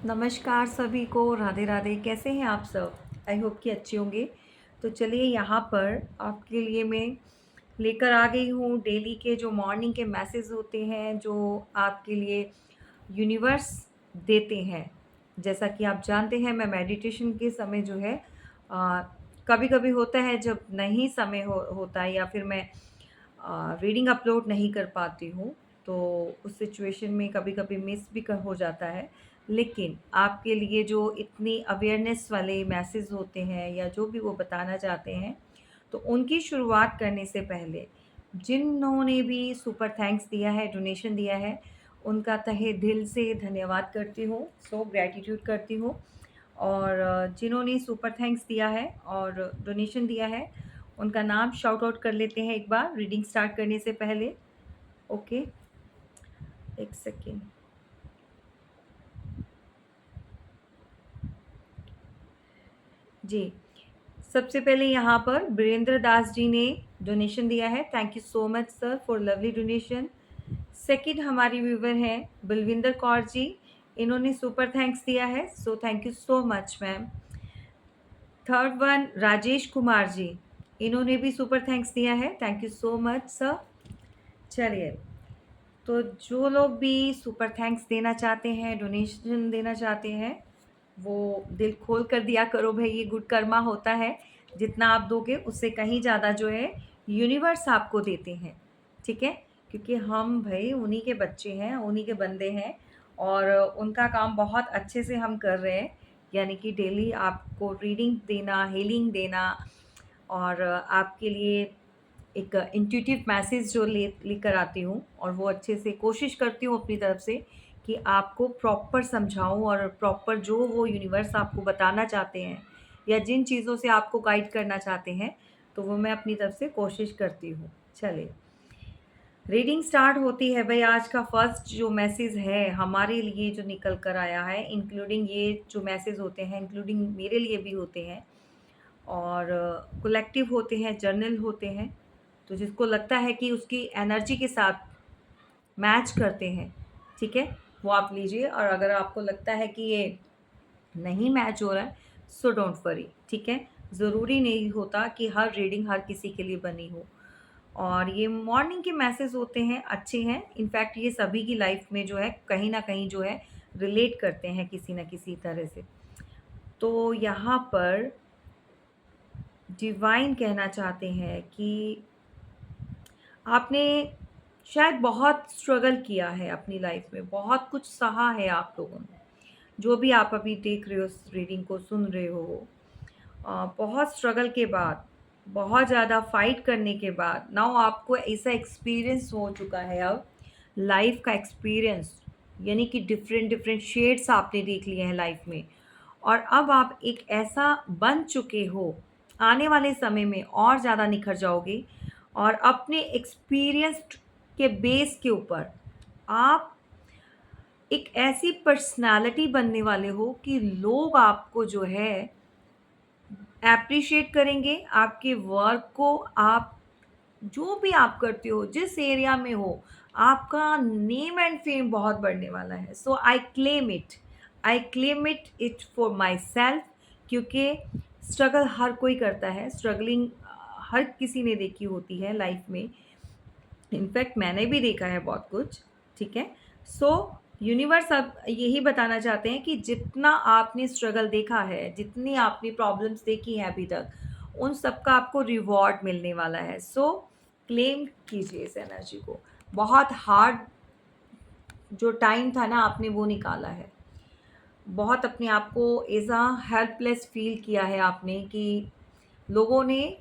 नमस्कार सभी को, राधे राधे। कैसे हैं आप सब? आई होप कि अच्छे होंगे। तो चलिए यहाँ पर आपके लिए मैं लेकर आ गई हूँ डेली के जो मॉर्निंग के मैसेज होते हैं जो आपके लिए यूनिवर्स देते हैं। जैसा कि आप जानते हैं मैं मेडिटेशन के समय जो है कभी कभी होता है जब नहीं समय होता है या फिर मैं रीडिंग अपलोड नहीं कर पाती हूँ, तो उस सिचुएशन में कभी कभी मिस भी हो जाता है। लेकिन आपके लिए जो इतनी अवेयरनेस वाले मैसेज होते हैं या जो भी वो बताना चाहते हैं, तो उनकी शुरुआत करने से पहले जिन्होंने भी सुपर थैंक्स दिया है, डोनेशन दिया है, उनका तहे दिल से धन्यवाद करती हूँ, सो ग्रैटिट्यूड करती हूँ। और जिन्होंने सुपर थैंक्स दिया है और डोनेशन दिया है, उनका नाम शाउट आउट कर लेते हैं एक बार रीडिंग स्टार्ट करने से पहले। ओके, एक सेकेंड। जी, सबसे पहले यहाँ पर बीरेंद्र दास जी ने डोनेशन दिया है। Thank you so much sir for lovely donation. Second हमारी व्यूवर हैं बलविंदर कौर जी, इन्होंने सुपर थैंक्स दिया है, so thank you so much ma'am. Third one Rajesh Kumar ji, इन्होंने भी सुपर थैंक्स दिया है, thank you so much sir. चलिए, तो जो लोग भी सुपर थैंक्स देना चाहते हैं, डोनेशन देना चाहते हैं, वो दिल खोल कर दिया करो भाई, ये गुड कर्मा होता है। जितना आप दोगे उससे कहीं ज़्यादा जो है यूनिवर्स आपको देते हैं, ठीक है? क्योंकि हम भाई उन्हीं के बच्चे हैं, उन्हीं के बंदे हैं और उनका काम बहुत अच्छे से हम कर रहे हैं। यानी कि डेली आपको रीडिंग देना, हीलिंग देना और आपके लिए एक इंट्यूटिव मैसेज जो लेकर आती हूँ और वो अच्छे से कोशिश करती हूँ अपनी तरफ से कि आपको प्रॉपर समझाऊँ और प्रॉपर जो वो यूनिवर्स आपको बताना चाहते हैं या जिन चीज़ों से आपको गाइड करना चाहते हैं, तो वो मैं अपनी तरफ से कोशिश करती हूँ। चलिए, रीडिंग स्टार्ट होती है भाई। आज का फर्स्ट जो मैसेज है हमारे लिए जो निकल कर आया है, इंक्लूडिंग ये जो मैसेज होते हैं इंक्लूडिंग मेरे लिए भी होते हैं और कलेक्टिव होते हैं, जर्नल होते हैं। तो जिसको लगता है कि उसकी एनर्जी के साथ मैच करते हैं, ठीक है, वो आप लीजिए। और अगर आपको लगता है कि ये नहीं मैच हो रहा है, सो डोंट वरी, ठीक है। ज़रूरी नहीं होता कि हर रीडिंग हर किसी के लिए बनी हो। और ये मॉर्निंग के मैसेज होते हैं, अच्छे हैं। इनफैक्ट ये सभी की लाइफ में जो है कहीं ना कहीं जो है रिलेट करते हैं किसी ना किसी तरह से। तो यहाँ पर डिवाइन कहना चाहते हैं कि आपने शायद बहुत स्ट्रगल किया है अपनी लाइफ में, बहुत कुछ सहा है आप लोगों ने। जो भी आप अभी देख रहे हो, इस रीडिंग को सुन रहे हो, बहुत स्ट्रगल के बाद, बहुत ज़्यादा फाइट करने के बाद नाउ आपको ऐसा एक्सपीरियंस हो चुका है अब, लाइफ का एक्सपीरियंस, यानी कि डिफरेंट डिफरेंट शेड्स आपने देख लिए हैं लाइफ में। और अब आप एक ऐसा बन चुके हो, आने वाले समय में और ज़्यादा निखर जाओगे और अपने एक्सपीरियंस के बेस के ऊपर आप एक ऐसी पर्सनालिटी बनने वाले हो कि लोग आपको जो है एप्रिशिएट करेंगे, आपके वर्क को। आप जो भी आप करते हो, जिस एरिया में हो, आपका नेम एंड फेम बहुत बढ़ने वाला है। So I claim it it for myself. क्योंकि स्ट्रगल हर कोई करता है, स्ट्रगलिंग हर किसी ने देखी होती है लाइफ में। इनफैक्ट मैंने भी देखा है बहुत कुछ, ठीक है। सो यूनिवर्स अब यही बताना चाहते हैं कि जितना आपने स्ट्रगल देखा है, जितनी आपने प्रॉब्लम्स देखी हैं अभी तक, उन सब का आपको रिवॉर्ड मिलने वाला है। सो क्लेम कीजिए इस एनर्जी को। बहुत हार्ड जो टाइम था ना, आपने वो निकाला है। बहुत अपने आप को एज अ हेल्पलेस फील किया है आपने कि लोगों ने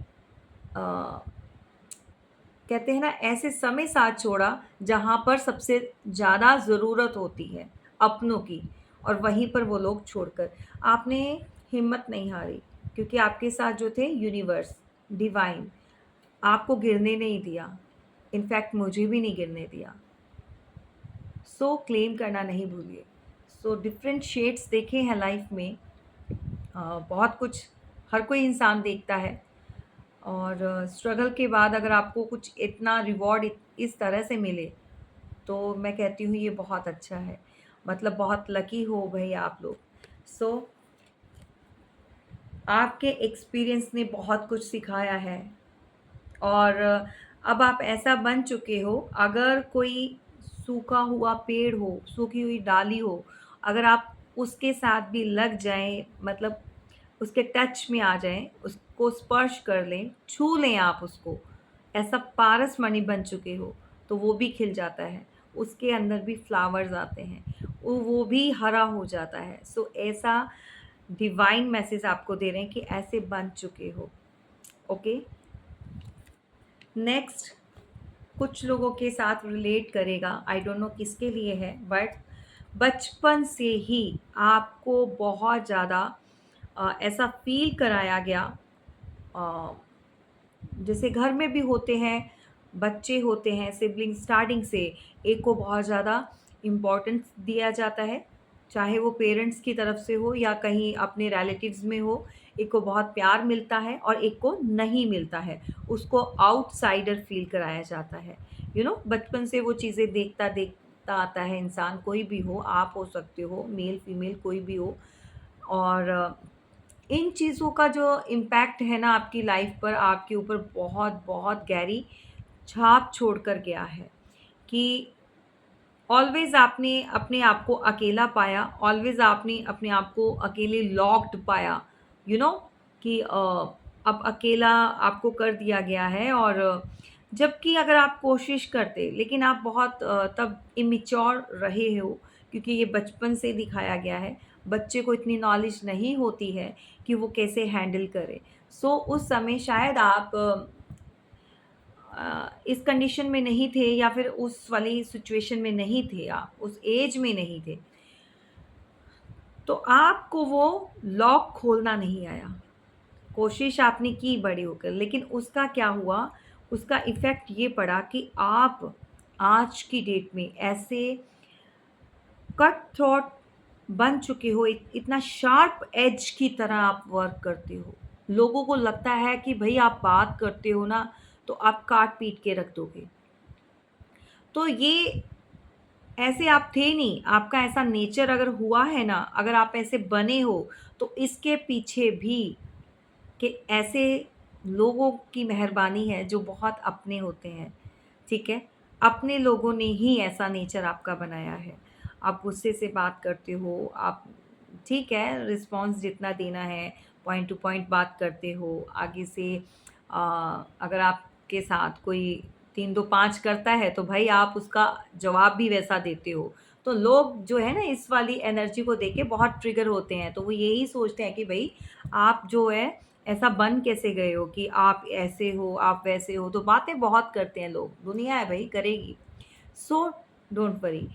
कहते हैं ना, ऐसे समय साथ छोड़ा जहाँ पर सबसे ज़्यादा ज़रूरत होती है अपनों की, और वहीं पर वो लोग छोड़कर आपने हिम्मत नहीं हारी। क्योंकि आपके साथ जो थे यूनिवर्स, डिवाइन, आपको गिरने नहीं दिया। इनफैक्ट मुझे भी नहीं गिरने दिया। सो क्लेम करना नहीं भूलिए। सो डिफरेंट शेड्स देखे हैं लाइफ में। बहुत कुछ हर कोई इंसान देखता है और स्ट्रगल के बाद अगर आपको कुछ इतना रिवॉर्ड इस तरह से मिले, तो मैं कहती हूँ ये बहुत अच्छा है। मतलब बहुत लकी हो भाई आप लोग। सो आपके एक्सपीरियंस ने बहुत कुछ सिखाया है, और अब आप ऐसा बन चुके हो, अगर कोई सूखा हुआ पेड़ हो, सूखी हुई डाली हो, अगर आप उसके साथ भी लग जाएँ, मतलब उसके टच में आ जाएँ, उसको स्पर्श कर लें, छू लें आप उसको, ऐसा पारस मणि बन चुके हो, तो वो भी खिल जाता है, उसके अंदर भी फ्लावर्स आते हैं, वो भी हरा हो जाता है। सो ऐसा डिवाइन मैसेज आपको दे रहे हैं कि ऐसे बन चुके हो। ओके, नेक्स्ट कुछ लोगों के साथ रिलेट करेगा, आई डोंट नो किसके लिए है, बट बचपन से ही आपको बहुत ज़्यादा ऐसा फील कराया गया, अ, जैसे घर में भी होते हैं, बच्चे होते हैं, सिबलिंग स्टार्टिंग से एक को बहुत ज़्यादा इम्पोर्टेंस दिया जाता है, चाहे वो पेरेंट्स की तरफ से हो या कहीं अपने रिलेटिव्स में हो। एक को बहुत प्यार मिलता है और एक को नहीं मिलता है, उसको आउटसाइडर फील कराया जाता है। बचपन से वो चीज़ें देखता देखता आता है इंसान, कोई भी हो, आप हो सकते हो, मेल फीमेल कोई भी हो। और इन चीज़ों का जो इम्पैक्ट है ना आपकी लाइफ पर, आपके ऊपर बहुत बहुत गहरी छाप छोड़ कर गया है, कि ऑलवेज़ आपने अपने आप को अकेला पाया, ऑलवेज़ आपने अपने आप को अकेले लॉक्ड पाया, यू नो कि अब अकेला आपको कर दिया गया है। और जबकि अगर आप कोशिश करते, लेकिन आप बहुत तब इमेच्योर रहे हो, क्योंकि ये बचपन से दिखाया गया है। बच्चे को इतनी नॉलेज नहीं होती है कि वो कैसे हैंडल करे। सो उस समय शायद आप इस कंडीशन में नहीं थे, या फिर उस वाली सिचुएशन में नहीं थे, आप उस एज में नहीं थे, तो आपको वो लॉक खोलना नहीं आया। कोशिश आपने की बड़े होकर, लेकिन उसका क्या हुआ, उसका इफ़ेक्ट ये पड़ा कि आप आज की डेट में ऐसे कट थ्रोट बन चुके हो, इतना शार्प एज की तरह आप वर्क करते हो। लोगों को लगता है कि भई आप बात करते हो ना, तो आप काट-पीट के रख दोगे। तो ये ऐसे आप थे नहीं, आपका ऐसा नेचर अगर हुआ है ना, अगर आप ऐसे बने हो, तो इसके पीछे भी कि ऐसे लोगों की मेहरबानी है जो बहुत अपने होते हैं, ठीक है? अपने लोगों ने ही ऐसा नेचर आपका बनाया है। आप गुस्से से बात करते हो, आप ठीक है, रिस्पॉन्स जितना देना है, पॉइंट टू पॉइंट बात करते हो, आगे से अगर आपके साथ कोई 3 2 5 करता है, तो भाई आप उसका जवाब भी वैसा देते हो। तो लोग जो है ना इस वाली एनर्जी को देख के बहुत ट्रिगर होते हैं, तो वो यही सोचते हैं कि भई आप जो है ऐसा बन कैसे गए हो कि आप ऐसे हो, आप वैसे हो, तो बातें बहुत करते हैं लोग, दुनिया है भई करेगी। सो डोंट वरी,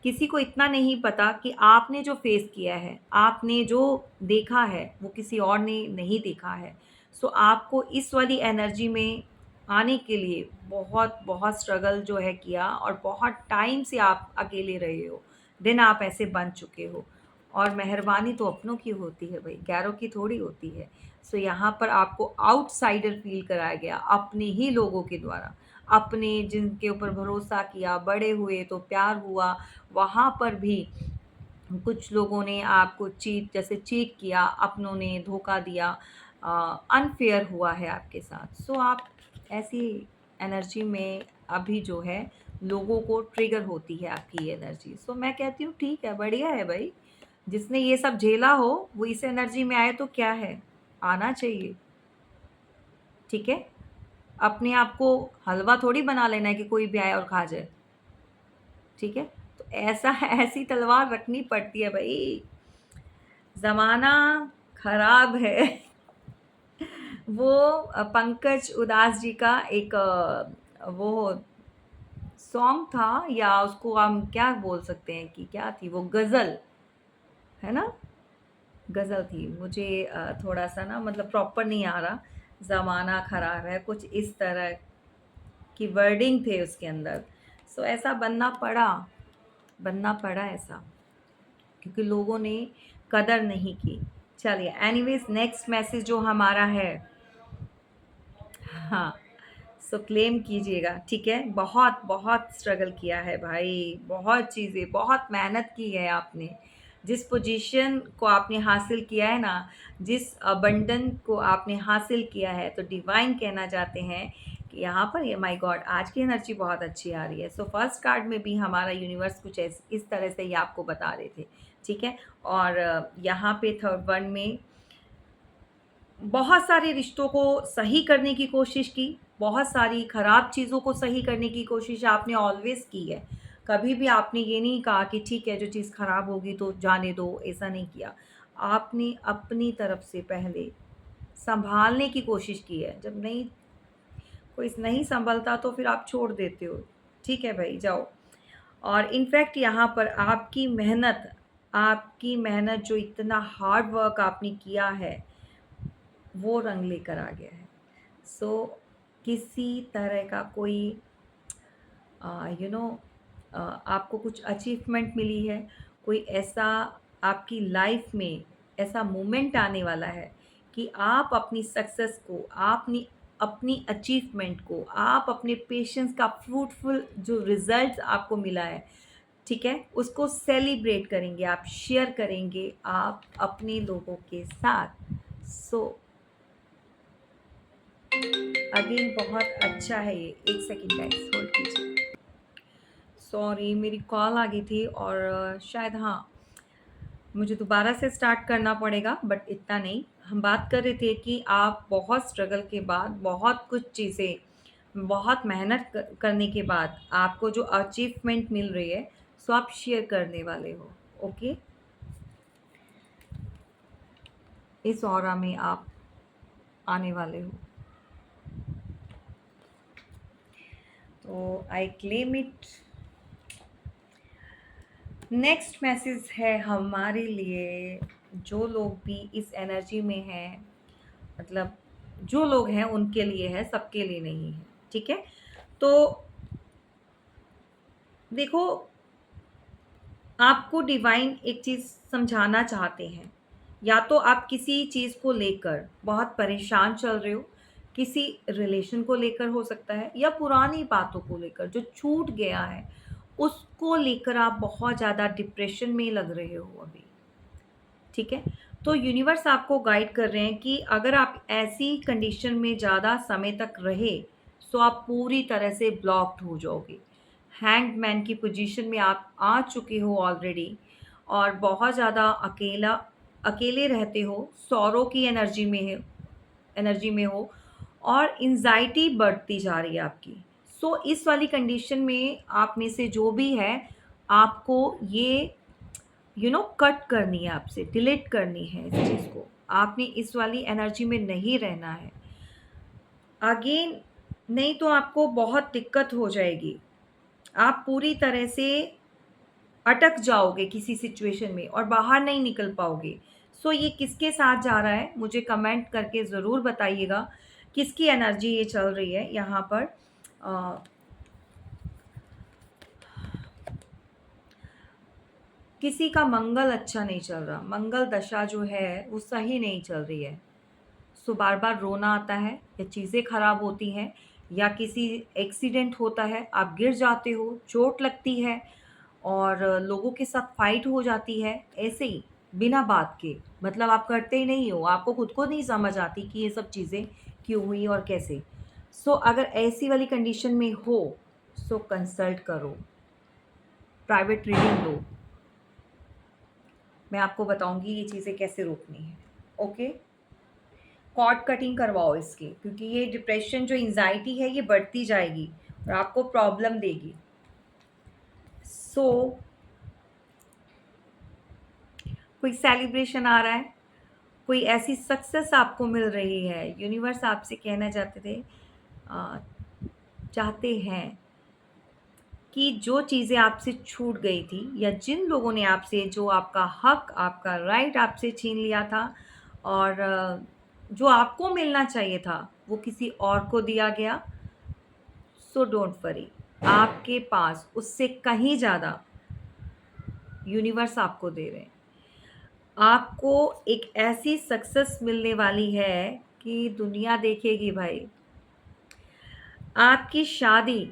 किसी को इतना नहीं पता कि आपने जो फेस किया है, आपने जो देखा है, वो किसी और ने नहीं देखा है। सो आपको इस वाली एनर्जी में आने के लिए बहुत बहुत स्ट्रगल जो है किया, और बहुत टाइम से आप अकेले रहे हो, देन आप ऐसे बन चुके हो। और मेहरबानी तो अपनों की होती है भाई, गैरों की थोड़ी होती है। सो यहाँ पर आपको आउटसाइडर फ़ील कराया गया अपने ही लोगों के द्वारा। अपने जिनके ऊपर भरोसा किया, बड़े हुए तो प्यार हुआ, वहाँ पर भी कुछ लोगों ने आपको चीट किया, अपनों ने धोखा दिया, अनफ़ेयर हुआ है आपके साथ। सो आप ऐसी एनर्जी में अभी जो है लोगों को ट्रिगर होती है आपकी ये एनर्जी। सो मैं कहती हूँ ठीक है, बढ़िया है भई। जिसने ये सब झेला हो, वो इस एनर्जी में आए तो क्या है, आना चाहिए, ठीक है? अपने आप को हलवा थोड़ी बना लेना है कि कोई भी आए और खा जाए, ठीक है? तो ऐसा ऐसी तलवार रखनी पड़ती है भई, ज़माना खराब है। वो पंकज उधास जी का एक वो सॉन्ग था, या उसको हम क्या बोल सकते हैं कि क्या थी वो, गज़ल, है ना? गज़ल थी। मुझे थोड़ा-सा ना मतलब प्रॉपर नहीं आ रहा, ज़माना खराब है, कुछ इस तरह की वर्डिंग थे उसके अंदर। सो ऐसा बनना पड़ा ऐसा, क्योंकि लोगों ने कदर नहीं की। चलिए एनीवेज़, नेक्स्ट मैसेज जो हमारा है, हाँ, सो क्लेम कीजिएगा, ठीक है। बहुत बहुत स्ट्रगल किया है भाई, बहुत चीज़ें, बहुत मेहनत की है आपने। जिस पोजीशन को आपने हासिल किया है ना, जिस अबंडन को आपने हासिल किया है, तो डिवाइन कहना चाहते हैं कि यहाँ पर ये माय गॉड आज की एनर्जी बहुत अच्छी आ रही है। सो फर्स्ट कार्ड में भी हमारा यूनिवर्स कुछ इस तरह से ही आपको बता रहे थे, ठीक है। और यहाँ पे थर्ड वन में बहुत सारे रिश्तों को सही करने की कोशिश की, बहुत सारी खराब चीज़ों को सही करने की कोशिश आपने ऑलवेज़ की है। कभी भी आपने ये नहीं कहा कि ठीक है जो चीज़ खराब होगी तो जाने दो, ऐसा नहीं किया। आपने अपनी तरफ से पहले सँभालने की कोशिश की है। जब नहीं कोई नहीं सँभलता तो फिर आप छोड़ देते हो, ठीक है भाई जाओ। और इनफैक्ट यहाँ पर आपकी मेहनत जो इतना हार्ड वर्क आपने किया है वो रंग लेकर आ गया है। सो किसी तरह का कोई यू नो आपको कुछ अचीवमेंट मिली है, कोई ऐसा आपकी लाइफ में ऐसा मोमेंट आने वाला है कि आप अपनी सक्सेस को, आपने अपनी अचीवमेंट को, आप अपने पेशेंस का फ्रूटफुल जो रिजल्ट आपको मिला है, ठीक है, उसको सेलिब्रेट करेंगे, आप शेयर करेंगे आप अपने लोगों के साथ। सो अगेन बहुत अच्छा है ये। एक सेकेंड गाइस होल्ड कीजिए, सॉरी मेरी कॉल आ गई थी और शायद हाँ मुझे दोबारा से स्टार्ट करना पड़ेगा, बट इतना नहीं। हम बात कर रहे थे कि आप बहुत स्ट्रगल के बाद, बहुत कुछ चीज़ें, बहुत मेहनत करने के बाद आपको जो अचीवमेंट मिल रही है, सो आप शेयर करने वाले हो, ओके। इस ऑरा में आप आने वाले हो, तो आई क्लेम इट। नेक्स्ट मैसेज है हमारे लिए, जो लोग भी इस एनर्जी में हैं, मतलब जो लोग हैं उनके लिए है, सबके लिए नहीं है, ठीक है। तो देखो, आपको डिवाइन एक चीज़ समझाना चाहते हैं। या तो आप किसी चीज़ को लेकर बहुत परेशान चल रहे हो, किसी रिलेशन को लेकर हो सकता है, या पुरानी बातों को लेकर जो छूट गया है उसको लेकर आप बहुत ज़्यादा डिप्रेशन में लग रहे हो अभी, ठीक है। तो यूनिवर्स आपको गाइड कर रहे हैं कि अगर आप ऐसी कंडीशन में ज़्यादा समय तक रहे तो आप पूरी तरह से ब्लॉक्ड हो जाओगे। हैंग्ड मैन की पोजीशन में आप आ चुके हो ऑलरेडी, और बहुत ज़्यादा अकेले रहते हो, सौरों की एनर्जी में हो, और एंजाइटी बढ़ती जा रही है आपकी। सो इस वाली कंडीशन में आप में से जो भी है, आपको ये कट करनी है, आपसे डिलीट करनी है इस चीज़ को। आपने इस वाली एनर्जी में नहीं रहना है अगेन, नहीं तो आपको बहुत दिक्कत हो जाएगी। आप पूरी तरह से अटक जाओगे किसी सिचुएशन में और बाहर नहीं निकल पाओगे। सो ये किसके साथ जा रहा है मुझे कमेंट करके ज़रूर बताइएगा, किसकी एनर्जी ये चल रही है यहाँ पर। किसी का मंगल अच्छा नहीं चल रहा, मंगल दशा जो है वो सही नहीं चल रही है। सो बार बार रोना आता है, या चीज़ें खराब होती हैं, या किसी एक्सीडेंट होता है, आप गिर जाते हो, चोट लगती है, और लोगों के साथ फाइट हो जाती है ऐसे ही बिना बात के। मतलब आप करते ही नहीं हो, आपको खुद को नहीं समझ आती कि ये सब चीज़ें क्यों हुई और कैसे। सो अगर ऐसी वाली कंडीशन में हो, सो कंसल्ट करो, प्राइवेट रीडिंग लो, मैं आपको बताऊंगी ये चीज़ें कैसे रोकनी है, ओके। कॉर्ड कटिंग करवाओ इसकी, क्योंकि ये डिप्रेशन जो एंजाइटी है ये बढ़ती जाएगी और आपको प्रॉब्लम देगी। सो कोई सेलिब्रेशन आ रहा है, कोई ऐसी सक्सेस आपको मिल रही है, यूनिवर्स आपसे कहना चाहते हैं कि जो चीज़ें आपसे छूट गई थी, या जिन लोगों ने आपसे जो आपका हक, आपका राइट आपसे छीन लिया था, और जो आपको मिलना चाहिए था वो किसी और को दिया गया। सो डोंट वरी, आपके पास उससे कहीं ज़्यादा यूनिवर्स आपको दे रहे हैं। आपको एक ऐसी सक्सेस मिलने वाली है कि दुनिया देखेगी भाई। आपकी शादी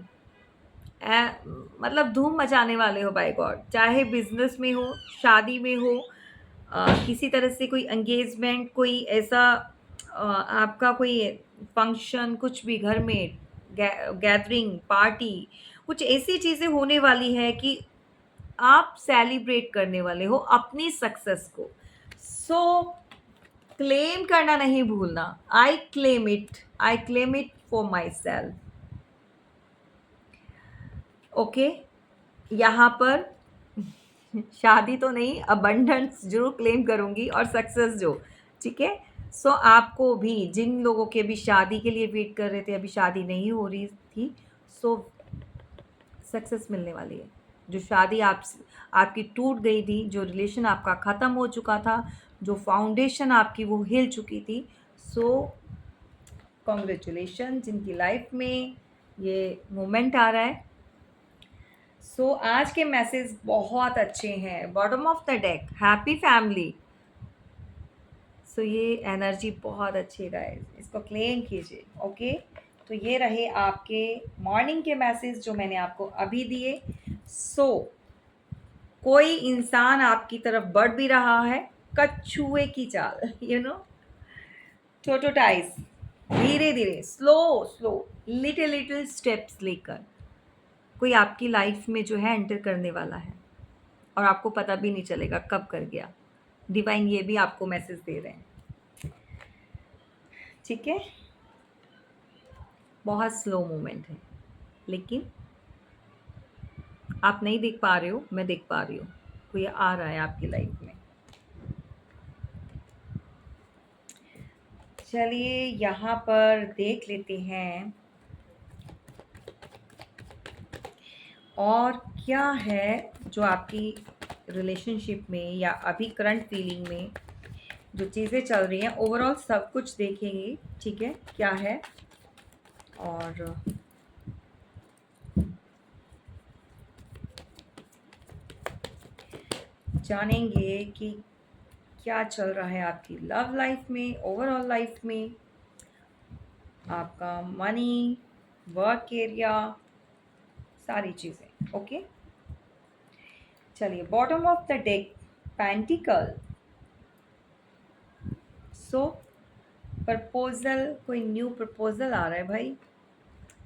मतलब धूम मचाने वाले हो बाय गॉड, चाहे बिजनेस में हो, शादी में हो, किसी तरह से कोई एंगेजमेंट, कोई ऐसा आपका कोई फंक्शन, कुछ भी घर में गैदरिंग पार्टी, कुछ ऐसी चीज़ें होने वाली है कि आप सेलिब्रेट करने वाले हो अपनी सक्सेस को। सो क्लेम करना नहीं भूलना। आई claim it for my self. Okay, यहाँ पर शादी तो नहीं, अबंडेंस जरूर क्लेम करूँगी और सक्सेस जो, ठीक है। सो आपको भी, जिन लोगों के भी शादी के लिए वेट कर रहे थे, अभी शादी नहीं हो रही थी, सो सक्सेस मिलने वाली है। जो शादी आपकी टूट गई थी, जो रिलेशन आपका ख़त्म हो चुका था, जो फाउंडेशन आपकी वो हिल चुकी थी, सो कॉन्ग्रेचुलेशन जिनकी लाइफ में ये मोमेंट आ रहा है। सो आज के मैसेज बहुत अच्छे हैं। Bottom of the deck, happy family. So ये एनर्जी बहुत अच्छी रहे, इसको क्लेम कीजिए। ओके, तो ये रहे आपके मॉर्निंग के मैसेज जो मैंने आपको अभी दिए। सो कोई इंसान आपकी तरफ बढ़ भी रहा है, कछुए की चाल, टोटोटाइज, धीरे धीरे, slow slow, little little steps लेकर कोई आपकी लाइफ में जो है एंटर करने वाला है और आपको पता भी नहीं चलेगा कब कर गया। डिवाइन ये भी आपको मैसेज दे रहे हैं, ठीक है। बहुत स्लो मोमेंट है, लेकिन आप नहीं देख पा रहे हो, मैं देख पा रही हूँ, कोई आ रहा है आपकी लाइफ में। चलिए यहाँ पर देख लेते हैं और क्या है जो आपकी रिलेशनशिप में या अभी करंट फीलिंग में जो चीज़ें चल रही हैं, ओवरऑल सब कुछ देखेंगे, ठीक है, क्या है और जानेंगे कि क्या चल रहा है आपकी लव लाइफ में, ओवरऑल लाइफ में, आपका मनी, वर्क एरिया, सारी चीज़ें। ओके, चलिए bottom of the deck, pentacle. So proposal, कोई न्यू प्रपोजल आ रहा है भाई।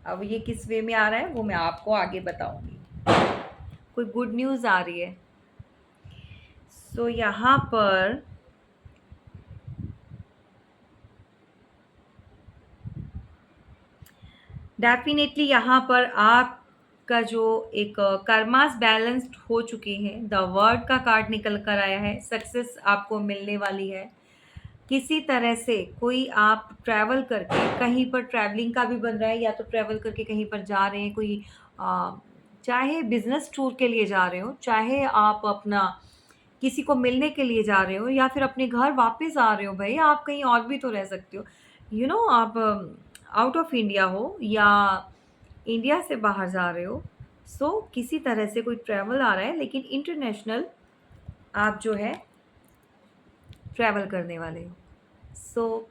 अब ये किस वे में आ रहा है वो मैं आपको आगे बताऊंगी। कोई गुड न्यूज़ आ रही है। सो यहाँ पर डेफिनेटली यहाँ पर आपका जो एक कर्मास बैलेंस्ड हो चुके हैं। द वर्ड का कार्ड निकल कर आया है, सक्सेस आपको मिलने वाली है। किसी तरह से कोई आप ट्रैवल करके, कहीं पर ट्रैवलिंग का भी बन रहा है, या तो ट्रैवल करके कहीं पर जा रहे हैं, कोई चाहे बिजनेस टूर के लिए जा रहे हो, चाहे आप अपना किसी को मिलने के लिए जा रहे हो, या फिर अपने घर वापस आ रहे हो। भाई आप कहीं और भी तो रह सकते हो, आप आउट ऑफ इंडिया हो या इंडिया से बाहर जा रहे हो। सो किसी तरह से कोई ट्रैवल आ रहा है, लेकिन इंटरनेशनल आप जो है ट्रैवल करने वाले हो। सो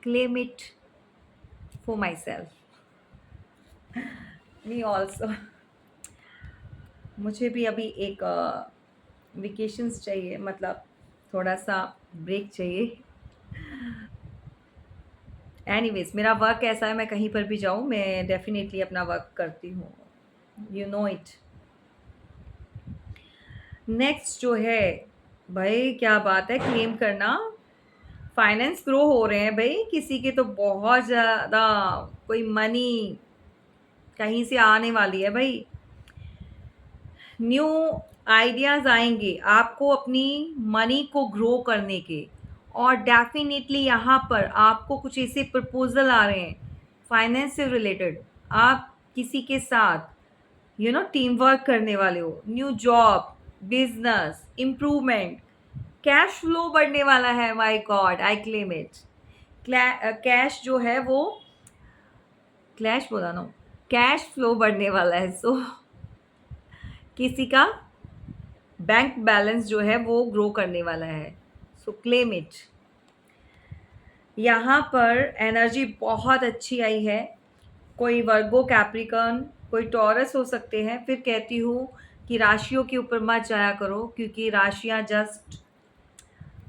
claim it for my self, me also. मुझे भी अभी एक वेकेशंस चाहिए, मतलब थोड़ा सा ब्रेक चाहिए। एनीवेज, मेरा वर्क ऐसा है, मैं कहीं पर भी जाऊँ मैं डेफिनेटली अपना वर्क करती हूँ, यू नो इट। नेक्स्ट जो है भाई, क्या बात है, क्लेम करना। फाइनेंस ग्रो हो रहे हैं भाई, किसी के तो बहुत ज़्यादा कोई मनी कहीं से आने वाली है भाई। न्यू आइडियाज़ आएंगे आपको अपनी मनी को ग्रो करने के, और डेफिनेटली यहाँ पर आपको कुछ ऐसे प्रपोजल आ रहे हैं फाइनेंस से रिलेटेड। आप किसी के साथ टीम वर्क करने वाले हो, new job, business improvement, cash flow बढ़ने वाला है। My God, I claim it. Cash जो है वो, क्लैश बोला ना, कैश फ्लो बढ़ने वाला है। सो किसी का बैंक बैलेंस जो है वो ग्रो करने वाला है। सो क्लेम इट। यहाँ पर एनर्जी बहुत अच्छी आई है। कोई वर्गो, कैप्रिकॉर्न, कोई टॉरस हो सकते हैं। फिर कहती हूँ कि राशियों के ऊपर मत जाया करो, क्योंकि राशियाँ जस्ट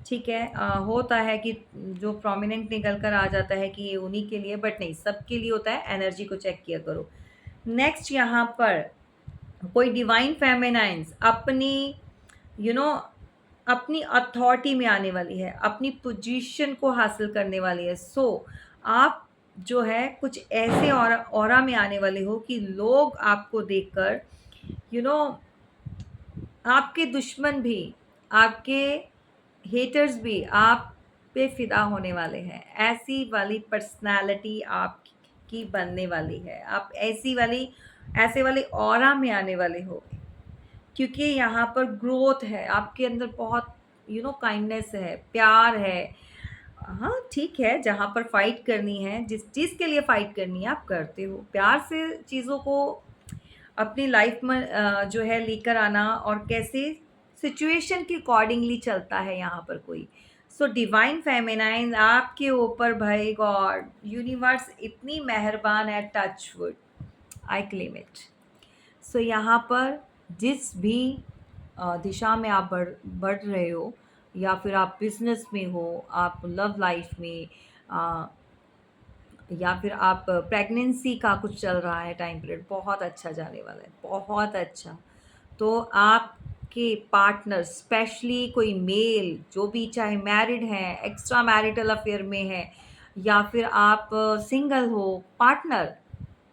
ठीक है, होता है कि जो प्रोमिनेंट निकल कर आ जाता है कि ये उन्हीं के लिए, बट नहीं, सबके लिए होता है। एनर्जी को चेक किया करो। नेक्स्ट यहाँ पर कोई डिवाइन फेमिनाइंस अपनी यू नो अपनी अथॉरिटी में आने वाली है, अपनी पोजीशन को हासिल करने वाली है। सो आप जो है कुछ ऐसे ऑरा में आने वाले हो कि लोग आपको देखकर यू नो आपके दुश्मन भी, आपके हेटर्स भी आप पे फिदा होने वाले हैं। ऐसी वाली पर्सनालिटी आपकी बनने वाली है। आप ऐसे वाले ऑरा में आने वाले हो, क्योंकि यहाँ पर ग्रोथ है आपके अंदर, बहुत काइंडनेस है, प्यार है। हाँ ठीक है, जहाँ पर फाइट करनी है, जिस चीज़ के लिए फाइट करनी है आप करते हो। प्यार से चीज़ों को अपनी लाइफ में जो है लेकर आना, और कैसे सिचुएशन के अकॉर्डिंगली चलता है यहाँ पर कोई। सो डिवाइन फेमिनाइन आपके ऊपर, भाई गॉड, यूनिवर्स इतनी मेहरबान है, touch wood, I claim it. So यहाँ पर जिस भी दिशा में आप बढ़ रहे हो, या फिर आप बिजनेस में हो, आप लव लाइफ में, या फिर आप प्रेगनेंसी का कुछ चल रहा है टाइम पीरियड, बहुत अच्छा जाने वाला है, बहुत अच्छा। तो आपके पार्टनर, स्पेशली कोई मेल जो भी, चाहे मैरिड हैं, एक्स्ट्रा मैरिटल अफेयर में है, या फिर आप सिंगल हो, पार्टनर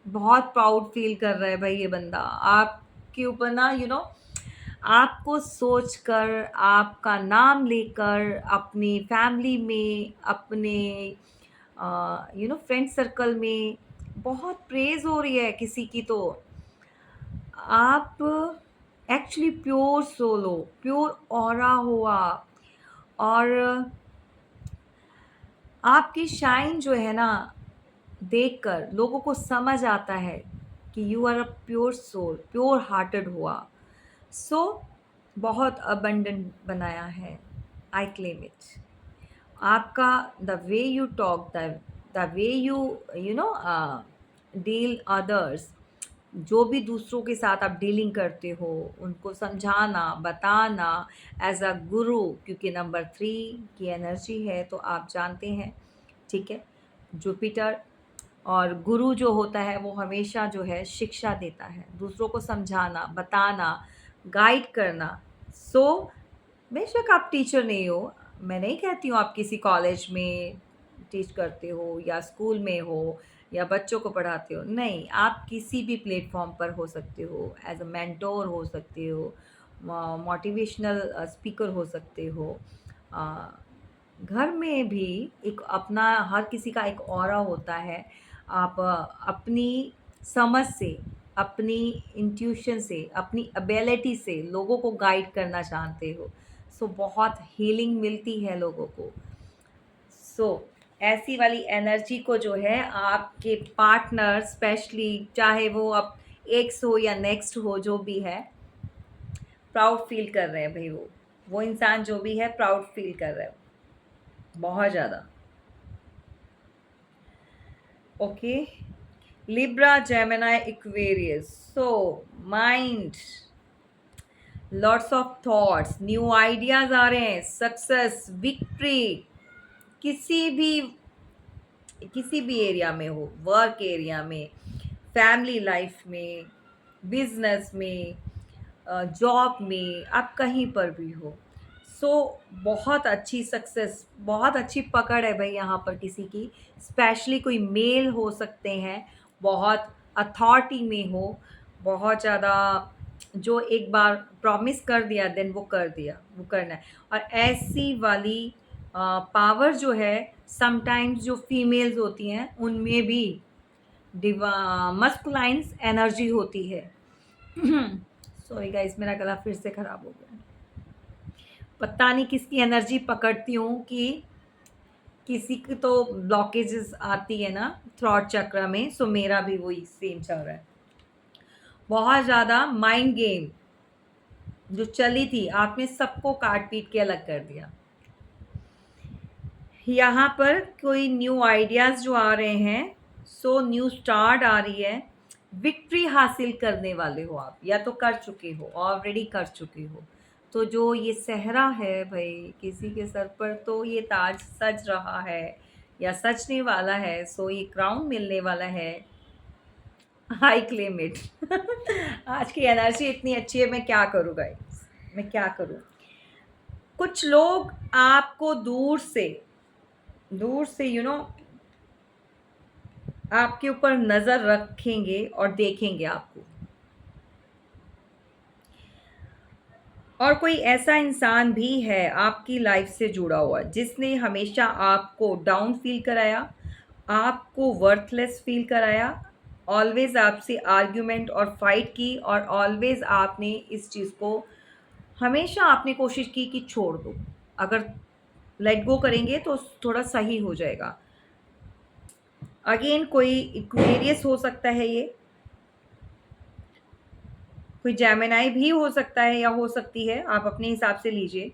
बहुत प्राउड फील कर रहा है भाई ये बंदा आपके ऊपर ना, आपको सोचकर, आपका नाम लेकर, अपनी फैमिली में, अपने फ्रेंड सर्कल में बहुत प्रेज हो रही है किसी की। तो आप एक्चुअली प्योर सोल हो, प्योर ऑरा हो आप, और आपकी शाइन जो है ना, देखकर लोगों को समझ आता है कि you are a pure soul, pure hearted हुआ। सो बहुत अबंडेंट बनाया है, आई क्लेम इट। आपका the way you talk, the way you know deal others, जो भी दूसरों के साथ आप डीलिंग करते हो, उनको समझाना, बताना, एज अ गुरु, क्योंकि नंबर 3 की एनर्जी है तो आप जानते हैं, ठीक है। जुपिटर और गुरु जो होता है वो हमेशा जो है शिक्षा देता है, दूसरों को समझाना, बताना, गाइड करना। सो बेशक आप टीचर नहीं हो, मैं नहीं कहती हूँ आप किसी कॉलेज में टीच करते हो, या स्कूल में हो, या बच्चों को पढ़ाते हो, नहीं, आप किसी भी प्लेटफॉर्म पर हो सकते हो, एज अ मेंटोर हो सकते हो, मोटिवेशनल स्पीकर हो सकते हो। घर में भी एक अपना, हर किसी का एक ऑरा होता है। आप अपनी समझ से, अपनी इंट्यूशन से, अपनी एबिलिटी से लोगों को गाइड करना चाहते हो। सो बहुत हीलिंग मिलती है लोगों को। सो ऐसी वाली एनर्जी को जो है आपके पार्टनर, स्पेशली चाहे वो अब एक्स हो या नेक्स्ट हो, जो भी है, प्राउड फील कर रहे हैं भाई। वो इंसान जो भी है प्राउड फील कर रहा है बहुत ज़्यादा। Okay, Libra, Gemini, Aquarius. So mind, lots of thoughts, new ideas आ रहे हैं, सक्सेस, विक्ट्री, किसी भी एरिया में हो, वर्क एरिया में, फैमिली लाइफ में, बिजनेस में, जॉब में, आप कहीं पर भी हो। सो बहुत अच्छी सक्सेस, बहुत अच्छी पकड़ है भाई यहाँ पर किसी की, स्पेशली कोई मेल हो सकते हैं, बहुत अथॉरिटी में हो, बहुत ज़्यादा, जो एक बार प्रॉमिस कर दिया देन वो कर दिया, वो करना है। और ऐसी वाली पावर जो है, समटाइम्स जो फीमेल्स होती हैं उनमें भी मस्कुलाइन्स एनर्जी होती है। सॉरी गाइस, मेरा गला फिर से ख़राब हो गया, पता नहीं किसकी एनर्जी पकड़ती हूँ कि किसी की तो ब्लॉकेजेस आती है ना थ्रॉट चक्र में। सो मेरा भी वही सेम चल रहा है। बहुत ज़्यादा माइंड गेम जो चली थी, आपने सबको काट पीट के अलग कर दिया। यहाँ पर कोई न्यू आइडियाज़ जो आ रहे हैं, सो न्यू स्टार्ट आ रही है, विक्ट्री हासिल करने वाले हो आप, या तो कर चुके हो, ऑलरेडी कर चुके हो। तो जो ये सहरा है भाई किसी के सर पर, तो ये ताज सज रहा है या सजने वाला है, सो ये क्राउन मिलने वाला है। I claim it. आज की एनर्जी इतनी अच्छी है, मैं क्या करूँ गाइस, मैं क्या करूँ। कुछ लोग आपको दूर से आपके ऊपर नज़र रखेंगे और देखेंगे आपको। और कोई ऐसा इंसान भी है आपकी लाइफ से जुड़ा हुआ जिसने हमेशा आपको डाउन फील कराया, आपको वर्थलेस फील कराया, ऑलवेज आपसे आर्ग्यूमेंट और फाइट की, और ऑलवेज आपने इस चीज़ को हमेशा आपने कोशिश की कि छोड़ दो, अगर लेट गो करेंगे तो थोड़ा सही हो जाएगा। अगेन कोई इक्वेरियस हो सकता है, ये कोई जेमिनाई भी हो सकता है या हो सकती है, आप अपने हिसाब से लीजिए।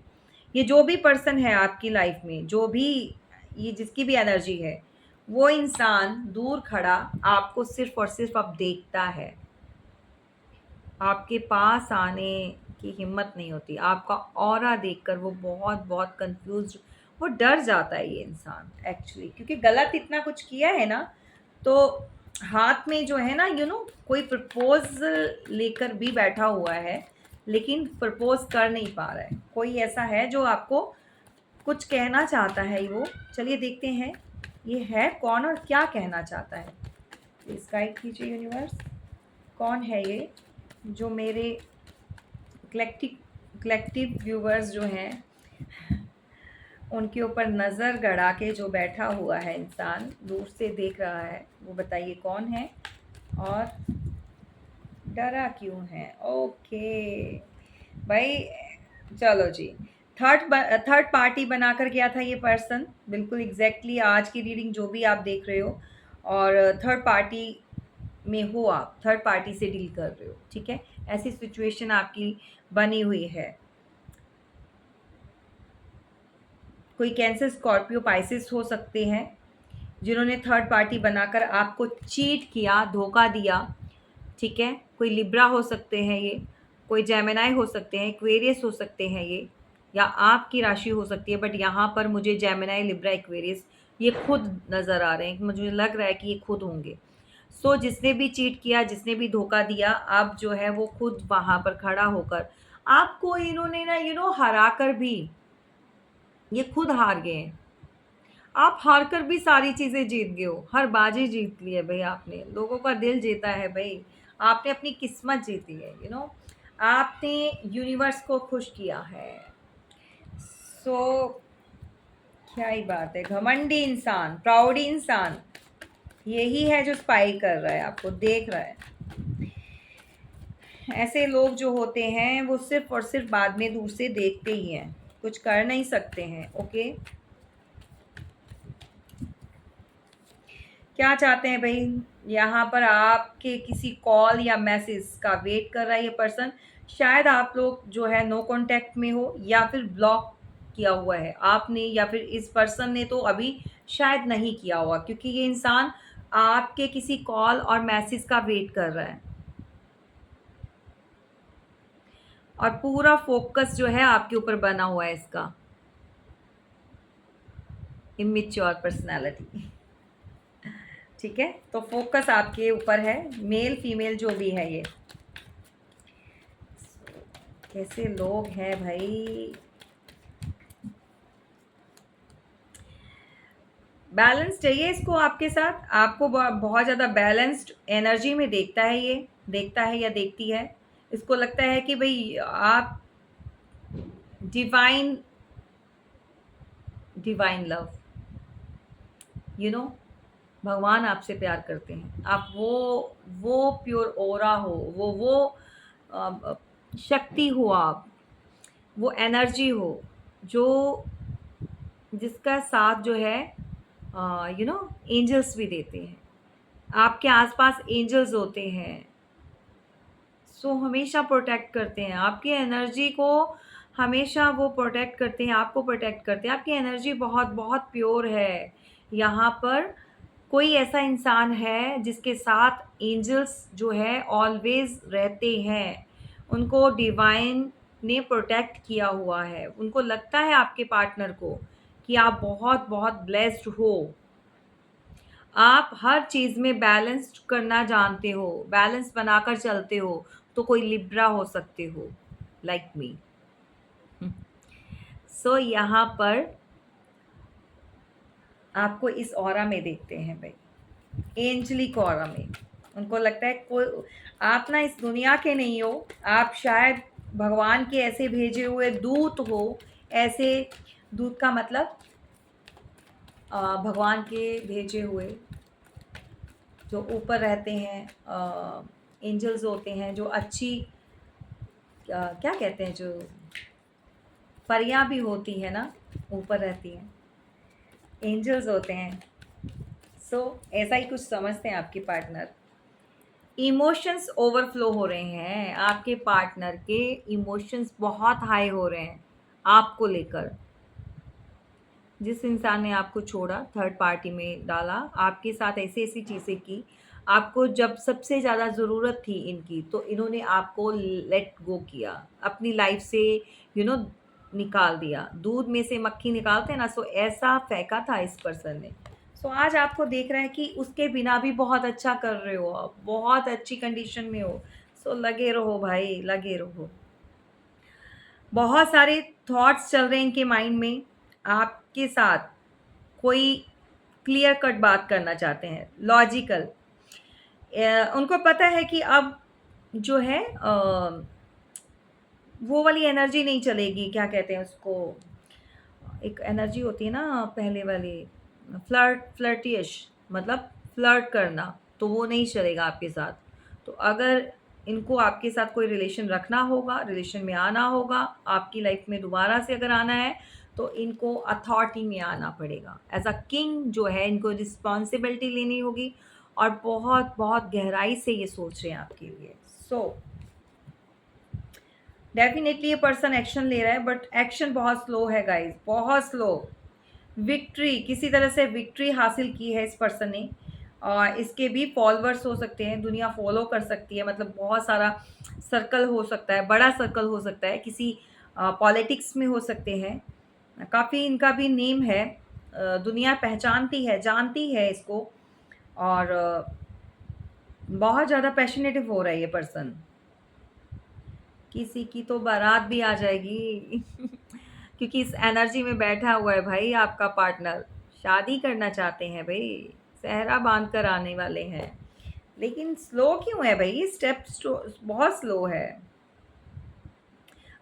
ये जो भी पर्सन है आपकी लाइफ में, जो भी ये जिसकी भी एनर्जी है, वो इंसान दूर खड़ा आपको सिर्फ और सिर्फ अब देखता है, आपके पास आने की हिम्मत नहीं होती। आपका ऑरा देखकर वो बहुत बहुत कंफ्यूज, वो डर जाता है ये इंसान एक्चुअली, क्योंकि गलत इतना कुछ किया है ना। तो हाथ में जो है ना कोई प्रपोज लेकर भी बैठा हुआ है, लेकिन प्रपोज कर नहीं पा रहा है। कोई ऐसा है जो आपको कुछ कहना चाहता है वो। चलिए देखते हैं ये है कौन और क्या कहना चाहता है। प्लीज गाइड कीजिए यूनिवर्स, कौन है ये जो मेरे कलेक्टिव व्यूवर्स जो हैं उनके ऊपर नज़र गड़ा के जो बैठा हुआ है इंसान, दूर से देख रहा है, वो बताइए कौन है और डरा क्यों है। ओके भाई, चलो जी। थर्ड पार्टी बनाकर गया था ये पर्सन, बिल्कुल एग्जैक्टली आज की रीडिंग जो भी आप देख रहे हो, और थर्ड पार्टी में हो, आप थर्ड पार्टी से डील कर रहे हो, ठीक है। ऐसी सिचुएशन आपकी बनी हुई है। कोई कैंसर, स्कॉर्पियो, पाइसिस हो सकते हैं जिन्होंने थर्ड पार्टी बनाकर आपको चीट किया, धोखा दिया, ठीक है। कोई लिब्रा हो सकते हैं ये, कोई जेमिनाई हो सकते हैं, एक्वेरियस हो सकते हैं ये, या आपकी राशि हो सकती है। बट यहाँ पर मुझे जेमिनाई, लिब्रा, एक्वेरियस ये खुद नज़र आ रहे हैं, मुझे लग रहा है कि ये खुद होंगे। सो जिसने भी चीट किया, जिसने भी धोखा दिया, अब जो है वो खुद वहाँ पर खड़ा होकर आपको इन्होंने ना हरा कर भी, ये खुद हार गए हैं। आप हार कर भी सारी चीज़ें जीत गए हो, हर बाजी जीत ली है भाई आपने, लोगों का दिल जीता है भाई, आपने अपनी किस्मत जीती है, आपने यूनिवर्स को खुश किया है। सो क्या ही बात है, घमंडी इंसान, प्राउडी इंसान यही है जो स्पाई कर रहा है, आपको देख रहा है। ऐसे लोग जो होते हैं वो सिर्फ और सिर्फ बाद में दूर से देखते ही हैं, कुछ कर नहीं सकते हैं। ओके, क्या चाहते हैं भाई, यहाँ पर आपके किसी कॉल या मैसेज का वेट कर रहा है ये पर्सन। शायद आप लोग जो है नो कांटेक्ट में हो, या फिर ब्लॉक किया हुआ है आपने, या फिर इस पर्सन ने तो अभी शायद नहीं किया हुआ, क्योंकि ये इंसान आपके किसी कॉल और मैसेज का वेट कर रहा है, और पूरा फोकस जो है आपके ऊपर बना हुआ है इसका। इमेच्योर पर्सनैलिटी, ठीक है। तो फोकस आपके ऊपर है, मेल फीमेल जो भी है ये। कैसे लोग हैं भाई, बैलेंस चाहिए इसको आपके साथ, आपको बहुत ज़्यादा बैलेंस्ड एनर्जी में देखता है ये, देखता है या देखती है। इसको लगता है कि भाई आप डिवाइन डिवाइन लव, भगवान आपसे प्यार करते हैं। आप वो प्योर ओरा हो, वो शक्ति हो, आप वो एनर्जी हो जो जिसका साथ जो है एंजल्स भी देते हैं। आपके आसपास एंजल्स होते हैं, सो हमेशा प्रोटेक्ट करते हैं आपकी एनर्जी को, हमेशा वो प्रोटेक्ट करते हैं, आपको प्रोटेक्ट करते हैं। आपकी एनर्जी बहुत बहुत प्योर है यहाँ पर। कोई ऐसा इंसान है जिसके साथ एंजल्स जो है ऑलवेज रहते हैं, उनको डिवाइन ने प्रोटेक्ट किया हुआ है, उनको लगता है आपके पार्टनर को कि आप बहुत बहुत ब्लेस्ड हो, आप हर चीज़ में बैलेंस करना जानते हो, बैलेंस बनाकर चलते हो, तो कोई लिब्रा हो सकते हो लाइक मी। सो यहाँ पर आपको इस ऑरा में देखते हैं भाई, एंजलिक ऑरा में। उनको लगता है कोई, आप ना इस दुनिया के नहीं हो, आप शायद भगवान के ऐसे भेजे हुए दूत हो। ऐसे दूत का मतलब भगवान के भेजे हुए जो ऊपर रहते हैं, एंजल्स होते हैं जो अच्छी, क्या कहते हैं, जो परियां भी होती है ना, ऊपर रहती हैं, एंजल्स होते हैं। सो ऐसा ही कुछ समझते हैं आपके पार्टनर। इमोशंस ओवरफ्लो हो रहे हैं, आपके पार्टनर के इमोशंस बहुत हाई हो रहे हैं आपको लेकर। जिस इंसान ने आपको छोड़ा, थर्ड पार्टी में डाला, आपके साथ ऐसी ऐसी चीज़ें की, आपको जब सबसे ज़्यादा ज़रूरत थी इनकी, तो इन्होंने आपको लेट गो किया, अपनी लाइफ से निकाल दिया, दूध में से मक्खी निकालते हैं ना, सो ऐसा फेंका था इस पर्सन ने। सो आज आपको देख रहा है कि उसके बिना भी बहुत अच्छा कर रहे हो आप, बहुत अच्छी कंडीशन में हो। सो लगे रहो भाई, लगे रहो। बहुत सारे थॉट्स चल रहे हैं इनके माइंड में आपके साथ। कोई क्लियर कट बात करना चाहते हैं, लॉजिकल। उनको पता है कि अब जो है वो वाली एनर्जी नहीं चलेगी, क्या कहते हैं उसको, एक एनर्जी होती है ना पहले वाली, फ्लर्टिश, मतलब फ्लर्ट करना, तो वो नहीं चलेगा आपके साथ। तो अगर इनको आपके साथ कोई रिलेशन रखना होगा, रिलेशन में आना होगा, आपकी लाइफ में दोबारा से अगर आना है, तो इनको अथॉरिटी में आना पड़ेगा। एज अ किंग जो है, इनको रिस्पॉन्सिबिलिटी लेनी होगी, और बहुत बहुत गहराई से ये सोच रहे हैं आपके लिए। सो डेफिनेटली ये पर्सन एक्शन ले रहा है, बट एक्शन बहुत स्लो है गाइज, बहुत स्लो। विक्ट्री, किसी तरह से विक्ट्री हासिल की है इस पर्सन ने, और इसके भी फॉलोअर्स हो सकते हैं, दुनिया फॉलो कर सकती है, मतलब बहुत सारा सर्कल हो सकता है, बड़ा सर्कल हो सकता है, किसी पॉलिटिक्स में हो सकते हैं, काफ़ी इनका भी नेम है, दुनिया पहचानती है, जानती है इसको, और बहुत ज़्यादा पैशनेटिव हो रहा है ये पर्सन। किसी की तो बारात भी आ जाएगी क्योंकि इस एनर्जी में बैठा हुआ है भाई आपका पार्टनर, शादी करना चाहते हैं भाई, सेहरा बांध कर आने वाले हैं। लेकिन स्लो क्यों है भाई, स्टेप बहुत स्लो है।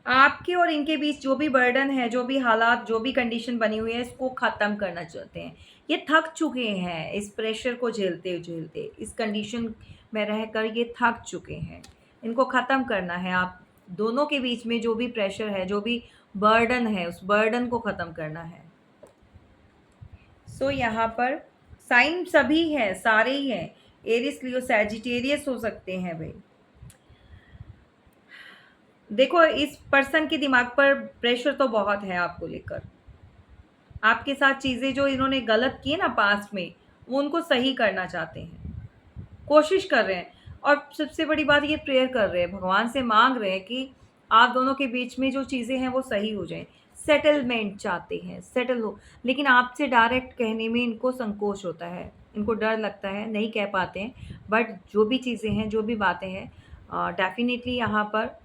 आपके और इनके बीच जो भी बर्डन है, जो भी हालात, जो भी कंडीशन बनी हुई है, इसको ख़त्म करना चाहते हैं। ये थक चुके हैं इस प्रेशर को झेलते झेलते, इस कंडीशन में रहकर ये थक चुके हैं। इनको ख़त्म करना है, आप दोनों के बीच में जो भी प्रेशर है, जो भी बर्डन है, उस बर्डन को ख़त्म करना है। सो यहाँ पर साइन सभी हैं, सारे ही हैं, एरिस, लियो, सैजिटेरियस हो सकते हैं भाई। देखो, इस पर्सन के दिमाग पर प्रेशर तो बहुत है आपको लेकर। आपके साथ चीज़ें जो इन्होंने गलत की ना पास्ट में, वो उनको सही करना चाहते हैं, कोशिश कर रहे हैं। और सबसे बड़ी बात, ये प्रेयर कर रहे हैं, भगवान से मांग रहे हैं कि आप दोनों के बीच में जो चीज़ें हैं वो सही हो जाएं। सेटलमेंट चाहते हैं, सेटल हो। लेकिन आपसे डायरेक्ट कहने में इनको संकोच होता है, इनको डर लगता है, नहीं कह पाते हैं। बट जो भी चीज़ें हैं, जो भी बातें हैं, डेफिनेटली यहाँ पर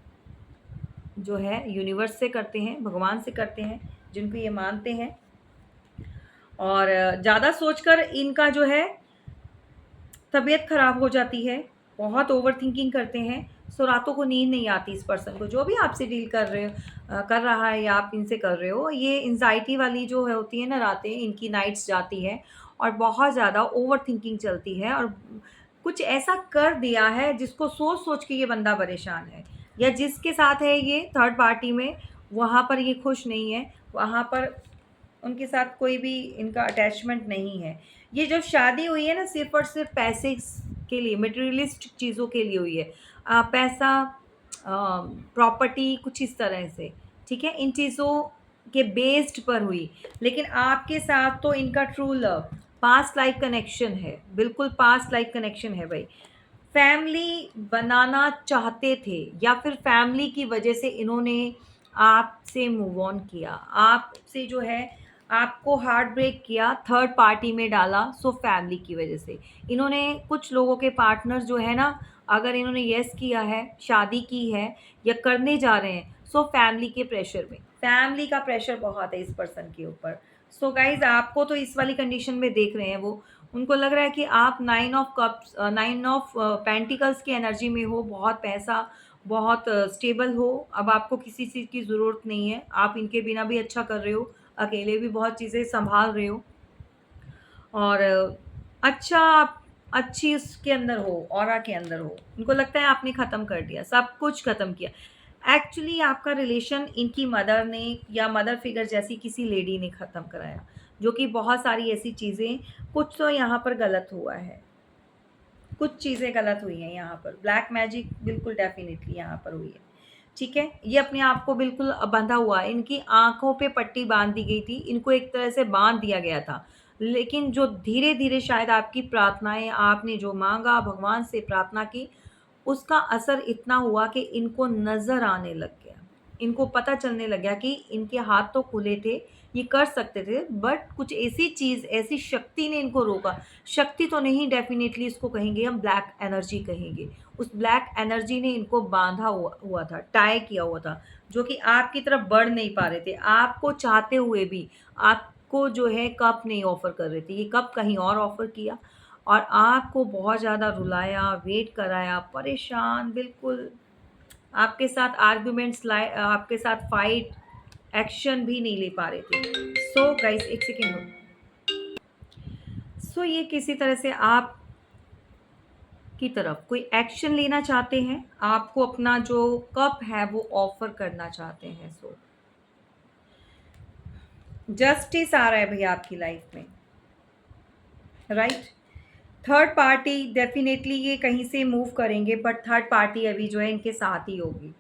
जो है यूनिवर्स से करते हैं, भगवान से करते हैं, जिनको ये मानते हैं। और ज़्यादा सोचकर इनका जो है तबीयत ख़राब हो जाती है, बहुत ओवर थिंकिंग करते हैं। सो रातों को नींद नहीं आती इस पर्सन को, जो भी आपसे डील कर रहे हो, कर रहा है, या आप इनसे कर रहे हो। ये एंजाइटी वाली जो है होती है ना, रातें इनकी नाइट्स जाती है, और बहुत ज़्यादा ओवर थिंकिंग चलती है, और कुछ ऐसा कर दिया है जिसको सोच सोच के ये बंदा परेशान है, या जिसके साथ है ये थर्ड पार्टी में, वहाँ पर ये खुश नहीं है, वहाँ पर उनके साथ कोई भी इनका अटैचमेंट नहीं है। ये जो शादी हुई है ना, सिर्फ़ और सिर्फ पैसे के लिए, मटेरियलिस्टिक चीज़ों के लिए हुई है। पैसा, प्रॉपर्टी, कुछ इस तरह से, ठीक है? इन चीज़ों के बेस्ड पर हुई। लेकिन आपके साथ तो इनका true love, past life connection है, बिल्कुल पास्ट लाइफ कनेक्शन है भाई। फैमिली बनाना चाहते थे या फिर फैमिली की वजह से इन्होंने आपसे मूव ऑन किया, आपसे जो है आपको हार्ट ब्रेक किया, थर्ड पार्टी में डाला, सो फैमिली की वजह से इन्होंने कुछ लोगों के पार्टनर जो है ना, अगर इन्होंने यस किया है, शादी की है या करने जा रहे हैं, सो फैमिली के प्रेशर में, फैमिली का प्रेशर बहुत है इस पर्सन के ऊपर। सो गाइज आपको तो इस वाली कंडीशन में देख रहे हैं वो, उनको लग रहा है कि आप 9 ऑफ पेंटिकल्स की एनर्जी में हो, बहुत पैसा, बहुत स्टेबल हो, अब आपको किसी चीज़ की ज़रूरत नहीं है, आप इनके बिना भी अच्छा कर रहे हो, अकेले भी बहुत चीज़ें संभाल रहे हो, और अच्छा आप अच्छी उसके अंदर हो, ऑरा के अंदर हो। उनको लगता है आपने ख़त्म कर दिया, सब कुछ ख़त्म किया। एक्चुअली आपका रिलेशन इनकी मदर ने या मदर फिगर जैसी किसी लेडी ने ख़त्म कराया, जो कि बहुत सारी ऐसी चीज़ें, कुछ तो यहाँ पर गलत हुआ है, कुछ चीज़ें गलत हुई हैं यहाँ पर, ब्लैक मैजिक बिल्कुल डेफिनेटली यहाँ पर हुई है। ठीक है, ये अपने आप को बिल्कुल बंधा हुआ है, इनकी आंखों पे पट्टी बांध दी गई थी, इनको एक तरह से बांध दिया गया था, लेकिन जो धीरे धीरे शायद आपकी प्रार्थनाएं, आपने जो मांगा, भगवान से प्रार्थना की, उसका असर इतना हुआ कि इनको नज़र आने लग गया, इनको पता चलने लग गया कि इनके हाथ तो खुले थे, ये कर सकते थे, बट कुछ ऐसी चीज़, ऐसी शक्ति ने इनको रोका। शक्ति तो नहीं, डेफिनेटली इसको कहेंगे हम, ब्लैक एनर्जी कहेंगे। उस ब्लैक एनर्जी ने इनको बांधा हुआ था, टाई किया हुआ था, जो कि आपकी तरफ बढ़ नहीं पा रहे थे, आपको चाहते हुए भी आपको जो है कप नहीं ऑफ़र कर रहे थे, ये कप कहीं और ऑफ़र किया, और आपको बहुत ज़्यादा रुलाया, वेट कराया, परेशान, बिल्कुल आपके साथ आर्ग्यूमेंट्स लाए, आपके साथ फाइट, एक्शन भी नहीं ले पा रहे थे। सो गाइस एक सेकेंड हो, सो ये किसी तरह से आप की तरफ कोई एक्शन लेना चाहते हैं, आपको अपना जो कप है वो ऑफर करना चाहते हैं। सो जस्टिस आ रहा है भैया आपकी लाइफ में, राइट। थर्ड पार्टी डेफिनेटली ये कहीं से मूव करेंगे, बट थर्ड पार्टी अभी जो है इनके साथ ही होगी।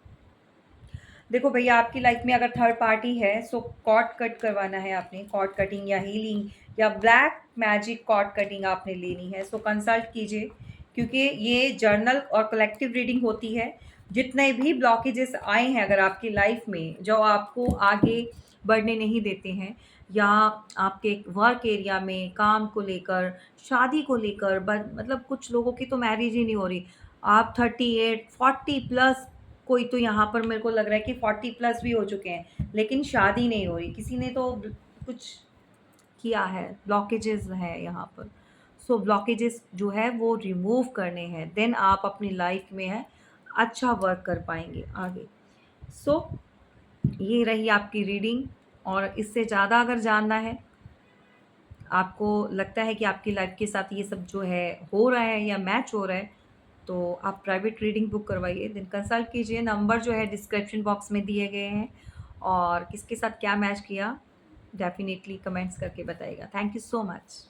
देखो भैया आपकी लाइफ में अगर थर्ड पार्टी है, सो कॉर्ड कट करवाना है आपने, कॉर्ड कटिंग या हीलिंग या ब्लैक मैजिक कॉर्ड कटिंग आपने लेनी है, सो कंसल्ट कीजिए, क्योंकि ये जर्नल और कलेक्टिव रीडिंग होती है। जितने भी ब्लॉकेजेस आए हैं अगर आपकी लाइफ में, जो आपको आगे बढ़ने नहीं देते हैं, या आपके वर्क एरिया में काम को लेकर, शादी को लेकर, मतलब कुछ लोगों की तो मैरिज ही नहीं हो रही, आप 38 40 प्लस, कोई तो यहाँ पर मेरे को लग रहा है कि 40 प्लस भी हो चुके हैं, लेकिन शादी नहीं हो रही, किसी ने तो कुछ किया है, ब्लॉकेजेस है यहाँ पर। सो ब्लॉकेजेस जो है वो रिमूव करने हैं, देन आप अपनी लाइफ में है अच्छा वर्क कर पाएंगे आगे। सो ये रही आपकी रीडिंग, और इससे ज़्यादा अगर जानना है, आपको लगता है कि आपकी लाइफ के साथ ये सब जो है हो रहा है या मैच हो रहा है, तो आप प्राइवेट रीडिंग बुक करवाइए, देन कंसल्ट कीजिए। नंबर जो है डिस्क्रिप्शन बॉक्स में दिए गए हैं, और किसके साथ क्या मैच किया डेफिनेटली कमेंट्स करके बताइएगा। Thank you so much.